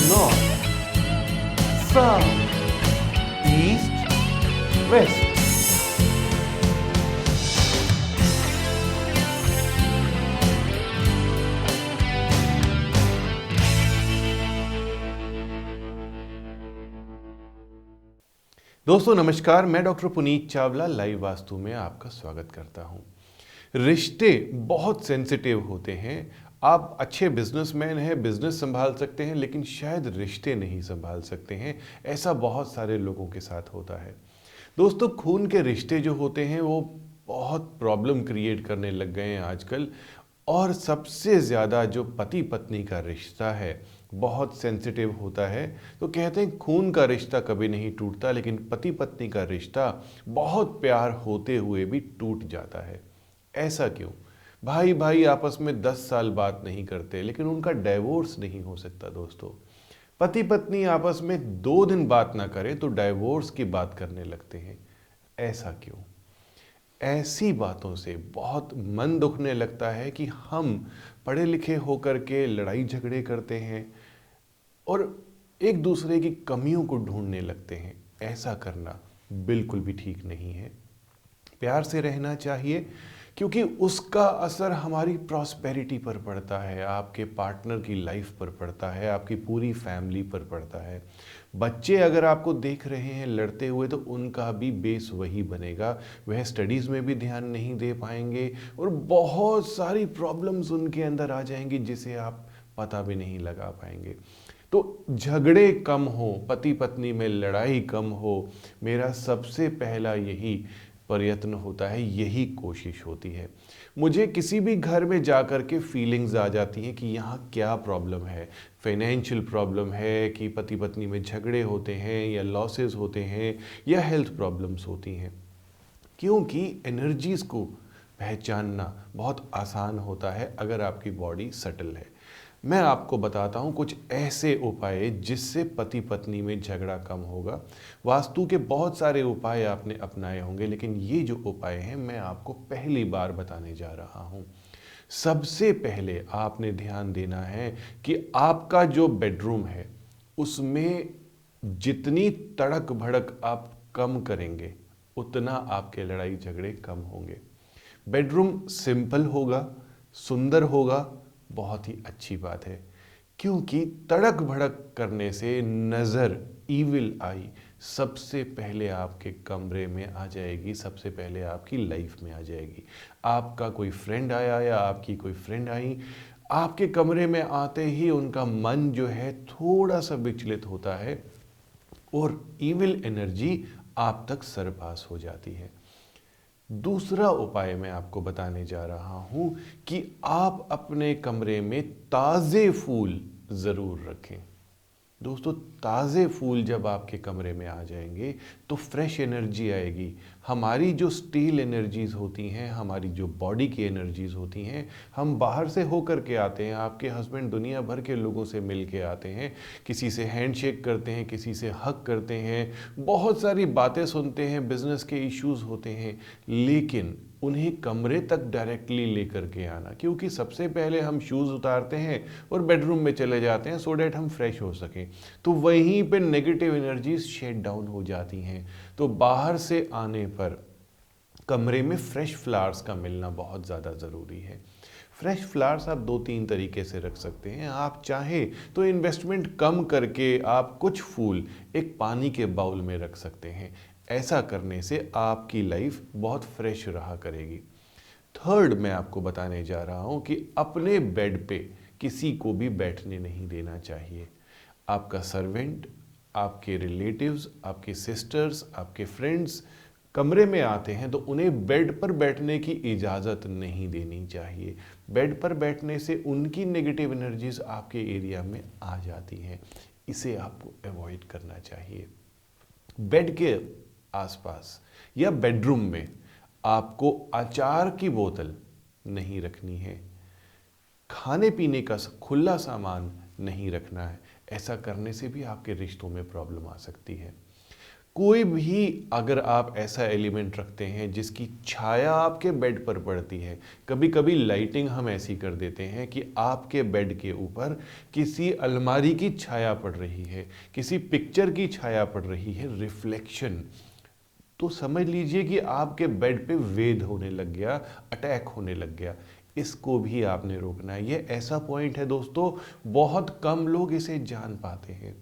North, south, east, waste. दोस्तों नमस्कार, मैं डॉक्टर पुनीत चावला लाइव वास्तु में आपका स्वागत करता हूं। रिश्ते बहुत सेंसिटिव होते हैं। आप अच्छे बिजनेसमैन हैं, बिजनेस संभाल सकते हैं, लेकिन शायद रिश्ते नहीं संभाल सकते हैं। ऐसा बहुत सारे लोगों के साथ होता है। दोस्तों, खून के रिश्ते जो होते हैं वो बहुत प्रॉब्लम क्रिएट करने लग गए हैं आजकल। और सबसे ज़्यादा जो पति पत्नी का रिश्ता है बहुत सेंसिटिव होता है। तो कहते हैं खून का रिश्ता कभी नहीं टूटता, लेकिन पति पत्नी का रिश्ता बहुत प्यार होते हुए भी टूट जाता है। ऐसा क्यों? भाई भाई आपस में 10 साल बात नहीं करते, लेकिन उनका डाइवोर्स नहीं हो सकता। दोस्तों, पति पत्नी आपस में 2 दिन बात ना करें तो डाइवोर्स की बात करने लगते हैं। ऐसा क्यों? ऐसी बातों से बहुत मन दुखने लगता है कि हम पढ़े लिखे होकर के लड़ाई झगड़े करते हैं और एक दूसरे की कमियों को ढूंढने लगते हैं। ऐसा करना बिल्कुल भी ठीक नहीं है। प्यार से रहना चाहिए, क्योंकि उसका असर हमारी प्रॉस्पेरिटी पर पड़ता है, आपके पार्टनर की लाइफ पर पड़ता है, आपकी पूरी फैमिली पर पड़ता है। बच्चे अगर आपको देख रहे हैं लड़ते हुए तो उनका भी बेस वही बनेगा। वह स्टडीज़ में भी ध्यान नहीं दे पाएंगे और बहुत सारी प्रॉब्लम्स उनके अंदर आ जाएंगी जिसे आप पता भी नहीं लगा पाएंगे। तो झगड़े कम हो, पति पत्नी में लड़ाई कम हो, मेरा सबसे पहला यही प्रयत्न होता है, यही कोशिश होती है। मुझे किसी भी घर में जाकर के फीलिंग्स आ जाती हैं कि यहाँ क्या प्रॉब्लम है। फाइनेंशियल प्रॉब्लम है कि पति पत्नी में झगड़े होते हैं, या लॉसेस होते हैं, या हेल्थ प्रॉब्लम्स होती हैं। क्योंकि एनर्जीज़ को पहचानना बहुत आसान होता है अगर आपकी बॉडी सटल है। मैं आपको बताता हूँ कुछ ऐसे उपाय जिससे पति पत्नी में झगड़ा कम होगा। वास्तु के बहुत सारे उपाय आपने अपनाए होंगे, लेकिन ये जो उपाय हैं मैं आपको पहली बार बताने जा रहा हूँ। सबसे पहले आपने ध्यान देना है कि आपका जो बेडरूम है उसमें जितनी तड़क भड़क आप कम करेंगे उतना आपके लड़ाई झगड़े कम होंगे। बेडरूम सिंपल होगा, सुंदर होगा, बहुत ही अच्छी बात है। क्योंकि तड़क भड़क करने से नज़र, ईविल आई सबसे पहले आपके कमरे में आ जाएगी, सबसे पहले आपकी लाइफ में आ जाएगी। आपका कोई फ्रेंड आया या आपकी कोई फ्रेंड आई, आपके कमरे में आते ही उनका मन जो है थोड़ा सा विचलित होता है और ईविल एनर्जी आप तक सरपास हो जाती है। दूसरा उपाय मैं आपको बताने जा रहा हूं कि आप अपने कमरे में ताज़े फूल ज़रूर रखें। दोस्तों, ताज़े फूल जब आपके कमरे में आ जाएंगे तो फ्रेश एनर्जी आएगी। हमारी जो स्टील एनर्जीज़ होती हैं, हमारी जो बॉडी की एनर्जीज़ होती हैं, हम बाहर से होकर के आते हैं। आपके हस्बैंड दुनिया भर के लोगों से मिल के आते हैं, किसी से हैंडशेक करते हैं, किसी से हक करते हैं, बहुत सारी बातें सुनते हैं, बिजनेस के इश्यूज़ होते हैं, लेकिन उन्हें कमरे तक डायरेक्टली लेकर के आना। क्योंकि सबसे पहले हम शूज़ उतारते हैं और बेडरूम में चले जाते हैं सो डैट हम फ्रेश हो सकें, तो वहीं पे नेगेटिव एनर्जीज शेट डाउन हो जाती हैं। तो बाहर से आने पर कमरे में फ्रेश फ्लावर्स का मिलना बहुत ज़्यादा ज़रूरी है। फ्रेश फ्लावर्स आप 2-3 तरीके से रख सकते हैं। आप चाहें तो इन्वेस्टमेंट कम करके आप कुछ फूल एक पानी के बाउल में रख सकते हैं। ऐसा करने से आपकी लाइफ बहुत फ्रेश रहा करेगी। थर्ड मैं आपको बताने जा रहा हूं कि अपने बेड पे किसी को भी बैठने नहीं देना चाहिए। आपका सर्वेंट, आपके रिलेटिव्स, आपके सिस्टर्स, आपके फ्रेंड्स कमरे में आते हैं तो उन्हें बेड पर बैठने की इजाज़त नहीं देनी चाहिए। बेड पर बैठने से उनकी नेगेटिव एनर्जीज आपके एरिया में आ जाती हैं। इसे आपको अवॉइड करना चाहिए। बेड के आसपास या बेडरूम में आपको अचार की बोतल नहीं रखनी है। खाने पीने का खुला सामान नहीं रखना है। ऐसा करने से भी आपके रिश्तों में प्रॉब्लम आ सकती है। कोई भी अगर आप ऐसा एलिमेंट रखते हैं जिसकी छाया आपके बेड पर पड़ती है, कभी कभी लाइटिंग हम ऐसी कर देते हैं कि आपके बेड के ऊपर किसी अलमारी की छाया पड़ रही है, किसी पिक्चर की छाया पड़ रही है, रिफ्लेक्शन, तो समझ लीजिए कि आपके बेड पे वेध होने लग गया, अटैक होने लग गया। इसको भी आपने रोकना है। ये ऐसा पॉइंट है दोस्तों, बहुत कम लोग इसे जान पाते हैं।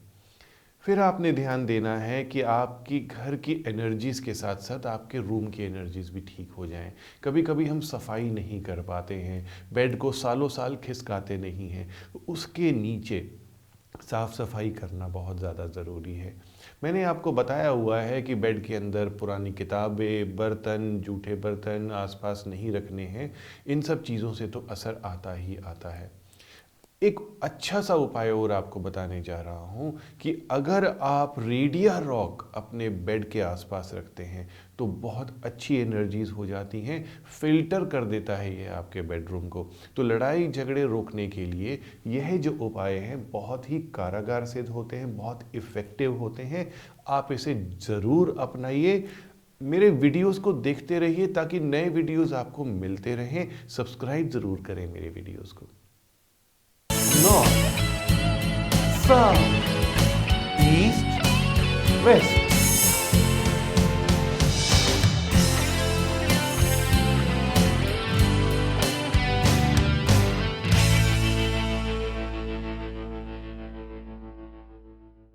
फिर आपने ध्यान देना है कि आपकी घर की एनर्जीज़ के साथ साथ आपके रूम की एनर्जीज़ भी ठीक हो जाएं। कभी कभी हम सफाई नहीं कर पाते हैं, बेड को सालों साल खिसकाते नहीं हैं, उसके नीचे साफ़ सफाई करना बहुत ज़्यादा ज़रूरी है। मैंने आपको बताया हुआ है कि बेड के अंदर पुरानी किताबें, बर्तन, जूठे बर्तन आसपास नहीं रखने हैं। इन सब चीज़ों से तो असर आता ही आता है। एक अच्छा सा उपाय और आपको बताने जा रहा हूँ कि अगर आप रेडिया रॉक अपने बेड के आसपास रखते हैं तो बहुत अच्छी एनर्जीज हो जाती हैं, फिल्टर कर देता है ये आपके बेडरूम को। तो लड़ाई झगड़े रोकने के लिए यह जो उपाय हैं बहुत ही कारगर सिद्ध होते हैं, बहुत इफ़ेक्टिव होते हैं। आप इसे ज़रूर अपनाइए। मेरे वीडियोस को देखते रहिए ताकि नए वीडियोस आपको मिलते रहें। सब्सक्राइब ज़रूर करें मेरे वीडियोस को। North, South, East, West.